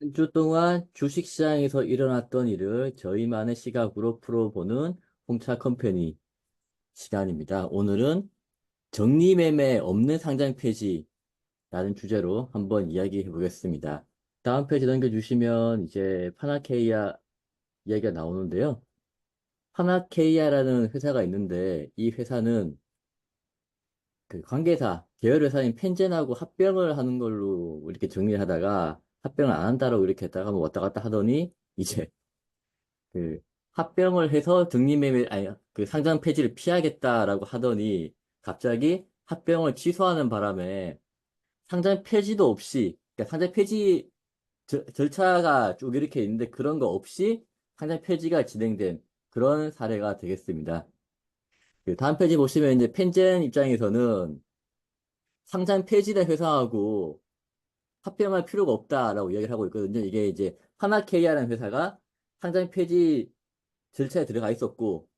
한 주 동안 주식시장에서 일어났던 일을 저희만의 시각으로 풀어보는 홍차 컴퍼니 시간입니다. 오늘은 정리매매 없는 상장 폐지라는 주제로 한번 이야기해 보겠습니다. 다음 페이지 넘겨주시면 이제 파나케이아 이야기가 나오는데요. 파나케이아라는 회사가 있는데 이 회사는 그 관계사, 계열 회사인 펜젠하고 합병을 하는 걸로 이렇게 정리를 하다가 합병을 안 한다라고 이렇게 했다가 뭐 왔다 갔다 하더니 이제 그 합병을 해서 등기매매 아니 그 상장 폐지를 피하겠다라고 하더니 갑자기 합병을 취소하는 바람에 상장 폐지도 없이 그러니까 상장 폐지 절차가 쭉 이렇게 있는데 그런 거 없이 상장 폐지가 진행된 그런 사례가 되겠습니다. 그 다음 페이지 보시면 이제 펜젠 입장에서는 상장 폐지된 회사하고 합병할 필요가 없다라고 이야기를 하고 있거든요. 이게 이제 하나케이아라는 회사가 상장 폐지 절차에 들어가 있었고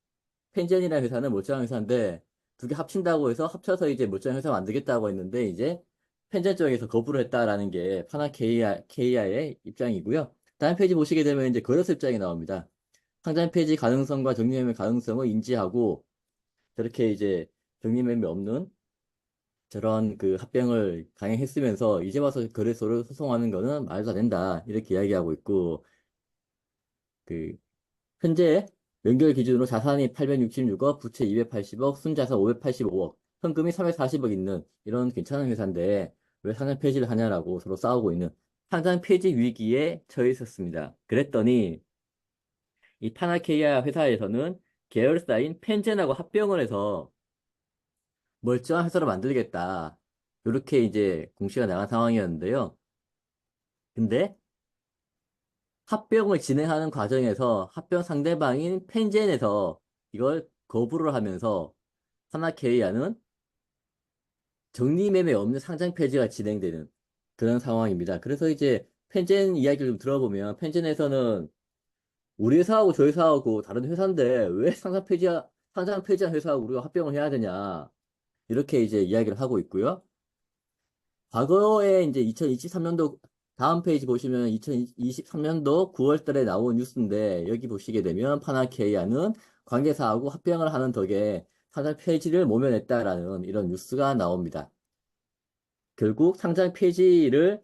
펜젠이라는 회사는 멀쩡한 회사인데 두 개 합친다고 해서 합쳐서 이제 멀쩡한 회사 만들겠다고 했는데 이제 펜젠 쪽에서 거부를 했다라는 게 케이아의 입장이고요. 다음 페이지 보시게 되면 이제 거래소 입장이 나옵니다. 상장 폐지 가능성과 정리매매 가능성을 인지하고 저렇게 이제 정리매매 없는 저런 그 합병을 강행했으면서 이제 와서 거래소를 소송하는 거는 말도 안 된다 이렇게 이야기하고 있고 그 현재 연결 기준으로 자산이 866억, 부채 280억, 순자산 585억, 현금이 340억 있는 이런 괜찮은 회사인데 왜 상장 폐지를 하냐라고 서로 싸우고 있는 상장 폐지 위기에 처해 있었습니다. 그랬더니 이 파나케이아 회사에서는 계열사인 펜젠하고 합병을 해서 멀쩡한 회사로 만들겠다. 이렇게 이제 공시가 나간 상황이었는데요. 근데 합병을 진행하는 과정에서 합병 상대방인 펜젠에서 이걸 거부를 하면서 하나케이아는 정리매매 없는 상장 폐지가 진행되는 그런 상황입니다. 그래서 이제 펜젠 이야기를 좀 들어보면 펜젠에서는 우리 회사하고 저희 회사하고 다른 회사인데 왜 상장 폐지한 회사하고 우리가 합병을 해야 되냐 이렇게 이제 이야기를 하고 있고요. 과거에 이제 2023년도 다음 페이지 보시면 2023년도 9월 달에 나온 뉴스인데 여기 보시게 되면 파나케이아는 관계사하고 합병을 하는 덕에 상장 폐지를 모면했다라는 이런 뉴스가 나옵니다. 결국 상장 폐지를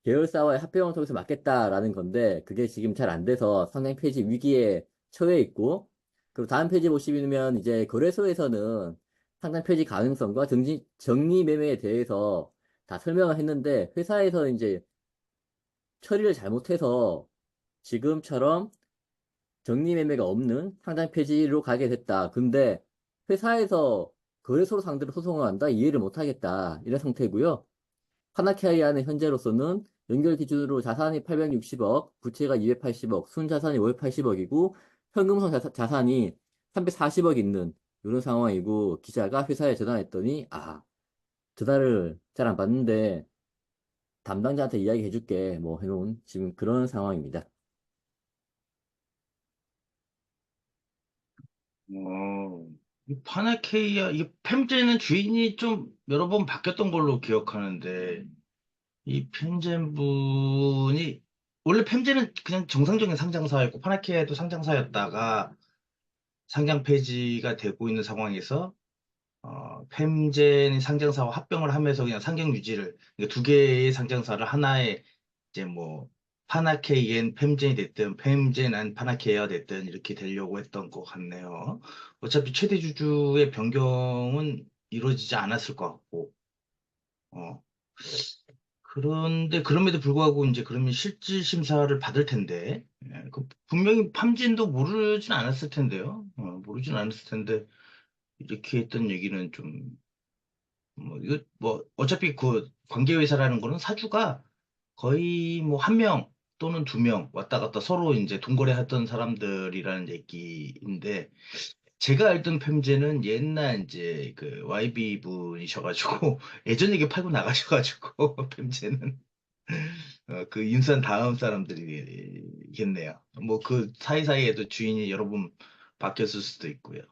계열사와의 합병을 통해서 막겠다라는 건데 그게 지금 잘 안 돼서 상장 폐지 위기에 처해 있고 그리고 다음 페이지 보시면 이제 거래소에서는 상장 폐지 가능성과 정리 매매에 대해서 다 설명을 했는데 회사에서 이제 처리를 잘못해서 지금처럼 정리 매매가 없는 상장 폐지로 가게 됐다. 근데 회사에서 거래소로 상대로 소송을 한다? 이해를 못 하겠다. 이런 상태고요. 파나케이아는 현재로서는 연결 기준으로 자산이 860억, 부채가 280억, 순자산이 580억이고 현금성 자산이 340억 있는 이런 상황이고 기자가 회사에 전화했더니 전화를 잘 안 받는데 담당자한테 이야기해 줄게 뭐 해놓은 지금 그런 상황입니다. 어, 이 파나케이아, 이 펜제는 주인이 좀 여러 번 바뀌었던 걸로 기억하는데, 이 펜젠 분이, 원래 펜제는 그냥 정상적인 상장사였고, 파나케이아도 상장사였다가 상장 폐지가 되고 있는 상황에서, 펜젠이 상장사와 합병을 하면서 그냥 상장 유지를, 그러니까 두 개의 상장사를 하나의 이제 뭐 파나케이엔 펜젠이 됐든 펜젠 파나케이가 됐든 이렇게 되려고 했던 것 같네요. 어차피 최대 주주의 변경은 이루어지지 않았을 것 같고, 어. 그런데 그럼에도 불구하고 이제 그러면 실질 심사를 받을 텐데, 분명히 팜진도 모르진 않았을 텐데요. 모르진 않았을 텐데 이렇게 했던 얘기는 좀 뭐, 이거, 뭐, 어차피 그 관계회사라는 거는 사주가 거의 뭐 한 명 또는 두 명 왔다 갔다 서로 이제 돈거래 했던 사람들이라는 얘기인데, 제가 알던 팸제는 옛날 이제 그 YB 분이셔가지고, 예전 얘기 팔고 나가셔가지고, 팸제는, 그 인수한 다음 사람들이겠네요. 뭐 그 사이사이에도 주인이 여러 번 바뀌었을 수도 있고요.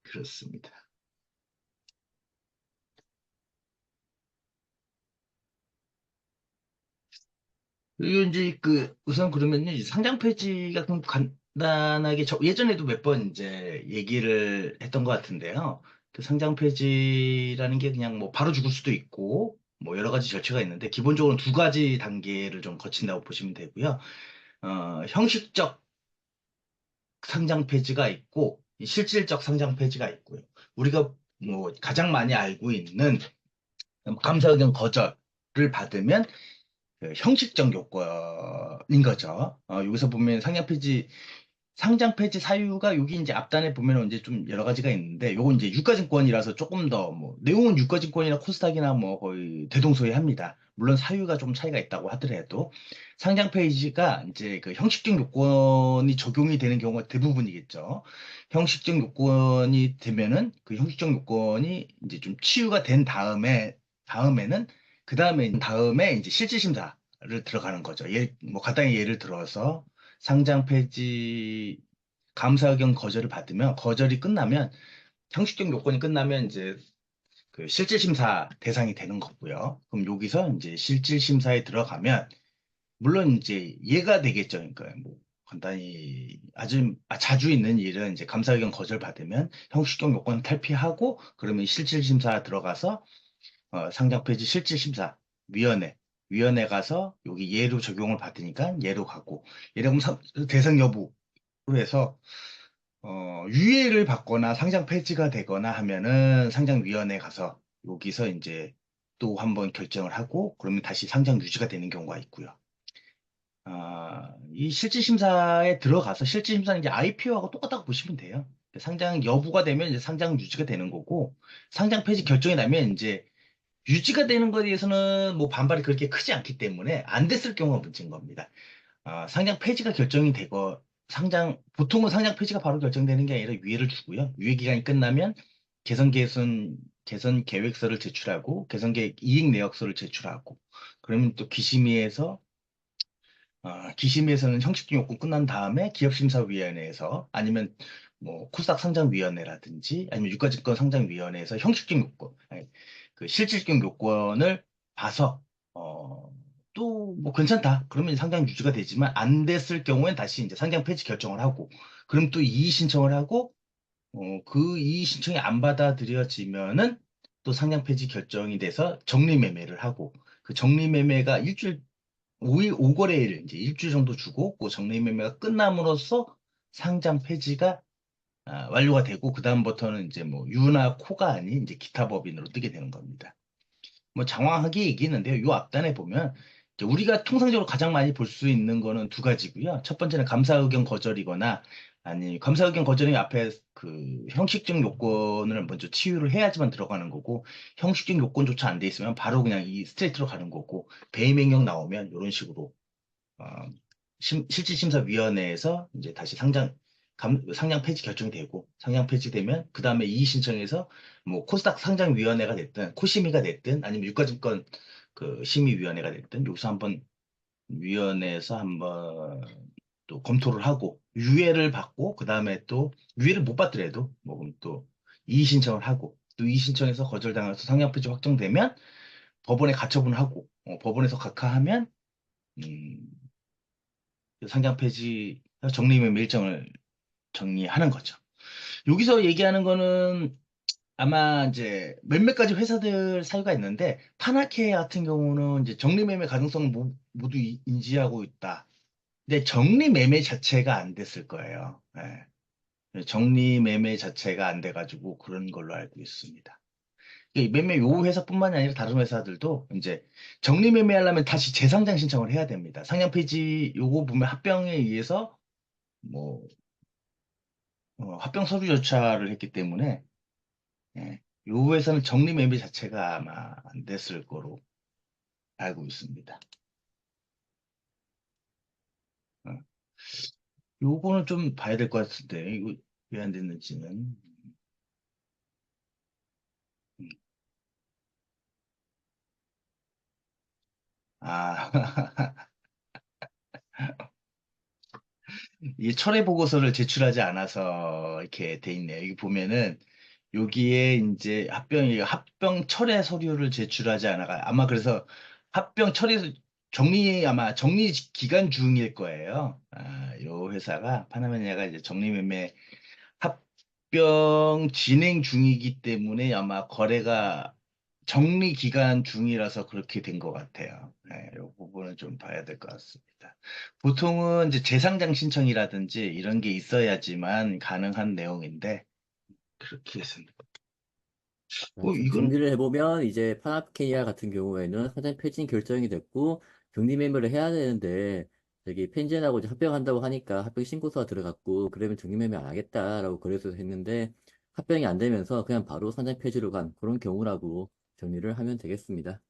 그렇습니다. 그리고 이제 우선 그러면요, 이제 상장 폐지가 좀 간단하게, 예전에도 몇 번 이제 얘기를 했던 것 같은데요. 그 상장 폐지라는 게 그냥 뭐 바로 죽을 수도 있고, 뭐 여러 가지 절차가 있는데, 기본적으로 두 가지 단계를 좀 거친다고 보시면 되고요. 형식적 상장 폐지가 있고, 이 실질적 상장 폐지가 있고요. 우리가 뭐 가장 많이 알고 있는 감사 의견 거절을 받으면 그 형식적 요건인 거죠. 여기서 보면 상장 폐지 사유가 여기 이제 앞단에 보면 이제 좀 여러 가지가 있는데 요건 이제 유가증권이라서 조금 더 뭐 내용은 유가증권이나 코스닥이나 뭐 거의 대동소이합니다. 물론 사유가 좀 차이가 있다고 하더라도 상장 폐지가 이제 그 형식적 요건이 적용이 되는 경우가 대부분이겠죠. 형식적 요건이 되면은 그 형식적 요건이 이제 좀 치유가 된 다음에는 그 다음에 이제 실질 심사를 들어가는 거죠. 뭐 간단히 예를 들어서 상장 폐지 감사 의견 거절을 받으면 거절이 끝나면 형식적 요건이 끝나면 이제 그 실질 심사 대상이 되는 거고요. 그럼 여기서 이제 실질 심사에 들어가면 물론 이제 이해가 되겠죠. 그러니까 뭐 간단히 자주 있는 일은 이제 감사 의견 거절 받으면 형식적 요건 탈피하고 그러면 실질 심사 들어가서 상장 폐지 실질 심사 위원회 가서 여기 예로 적용을 받으니까 예로 가고 예를 들면 대상 여부로 해서 유예를 받거나 상장 폐지가 되거나 하면은 상장위원회 가서 여기서 이제 또 한번 결정을 하고 그러면 다시 상장 유지가 되는 경우가 있고요. 이 실질심사에 들어가서 실질심사는 이제 IPO하고 똑같다고 보시면 돼요. 상장 여부가 되면 이제 상장 유지가 되는 거고 상장 폐지 결정이 나면 이제 유지가 되는 거에 대해서는 뭐 반발이 그렇게 크지 않기 때문에 안 됐을 경우가 문제인 겁니다. 상장 폐지가 결정이 되고 보통은 상장 폐지가 바로 결정되는 게 아니라 유예를 주고요. 유예 기간이 끝나면 개선 계획서를 제출하고 개선 계획 이익 내역서를 제출하고 그러면 또 기심위에서는 형식적 요건 끝난 다음에 기업심사위원회에서 아니면 뭐 코스닥 상장위원회라든지 아니면 유가증권 상장위원회에서 형식적 요건, 아니, 그 실질적 요건을 봐서 또 뭐 괜찮다. 그러면 상장 유지가 되지만 안 됐을 경우엔 다시 이제 상장 폐지 결정을 하고 그럼 또 이의 신청을 하고 그 이의 신청이 안 받아들여지면은 또 상장 폐지 결정이 돼서 정리매매를 하고 그 정리매매가 일주일 5일, 5거래일, 이제 일주일 정도 주고, 그 정리매매가 끝남으로써 상장 폐지가 완료가 되고, 그다음부터는 이제 뭐, 유나 코가 아닌 이제 기타 법인으로 뜨게 되는 겁니다. 뭐, 장황하게 얘기했는데요. 요 앞단에 보면, 이제 우리가 통상적으로 가장 많이 볼 수 있는 거는 두 가지고요. 첫 번째는 감사 의견 거절이거나, 아니, 감사 의견 거절이 앞에 그 형식적 요건을 먼저 치유를 해야지만 들어가는 거고, 형식적 요건조차 안 돼 있으면 바로 그냥 이 스트레이트로 가는 거고, 배임 행령 나오면 이런 식으로 어, 실질심사위원회에서 이제 다시 상장 폐지 결정이 되고, 상장 폐지되면, 그 다음에 이의 신청해서, 뭐, 코스닥 상장위원회가 됐든, 코심의가 됐든, 아니면 유가증권 그 심의위원회가 됐든, 여기서 위원회에서 한번 또 검토를 하고, 유예를 받고, 그 다음에 또, 유예를 못 받더라도, 뭐, 그럼 또, 이의 신청을 하고, 또 이의 신청해서 거절당해서 상장 폐지 확정되면, 법원에 가처분을 하고, 법원에서 각하하면, 음, 그 상장 폐지 정리매매 일정을 정리하는 거죠. 여기서 얘기하는 거는 아마 이제 몇몇 가지 회사들 사유가 있는데 파나케 같은 경우는 이제 정리매매 가능성을 모두 인지하고 있다. 근데 정리매매 자체가 안 됐을 거예요. 예. 정리매매 자체가 안 돼가지고 그런 걸로 알고 있습니다. 이 매매 요 회사뿐만이 아니라 다른 회사들도 이제 정리매매 하려면 다시 재상장 신청을 해야 됩니다. 상장 폐지 요거 보면 합병에 의해서 뭐 합병 서류 절차를 했기 때문에 예, 요 회사는 적립 매매 자체가 아마 안 됐을 거로 알고 있습니다. 어, 요거는 좀 봐야 될 것 같은데 이거 왜 안 됐는지는 음. 아, 이 철회 보고서를 제출하지 않아서 이렇게 돼 있네요. 여기 보면은 여기에 이제 합병 철회 서류를 제출하지 않아가 아마 그래서 합병 철회 아마 정리 기간 중일 거예요. 요 회사가 파나마니아가 이제 정리매매 합병 진행 중이기 때문에 아마 거래가 정리 기간 중이라서 그렇게 된 것 같아요. 이 부분은 좀 봐야 될 것 같습니다. 보통은 이제 재상장 신청이라든지 이런 게 있어야지만 가능한 내용인데 그렇게 했습니다. 이건 정리를 해보면 이제 파나케이아 같은 경우에는 사전 폐진 결정이 됐고 격리 매매를 해야 되는데 저기 펜젠하고 이제 합병한다고 하니까 합병 신고서가 들어갔고 그러면 격리 매매 안 하겠다라고 거래소에서 했는데 합병이 안 되면서 그냥 바로 사전 폐지로 간 그런 경우라고 정리를 하면 되겠습니다.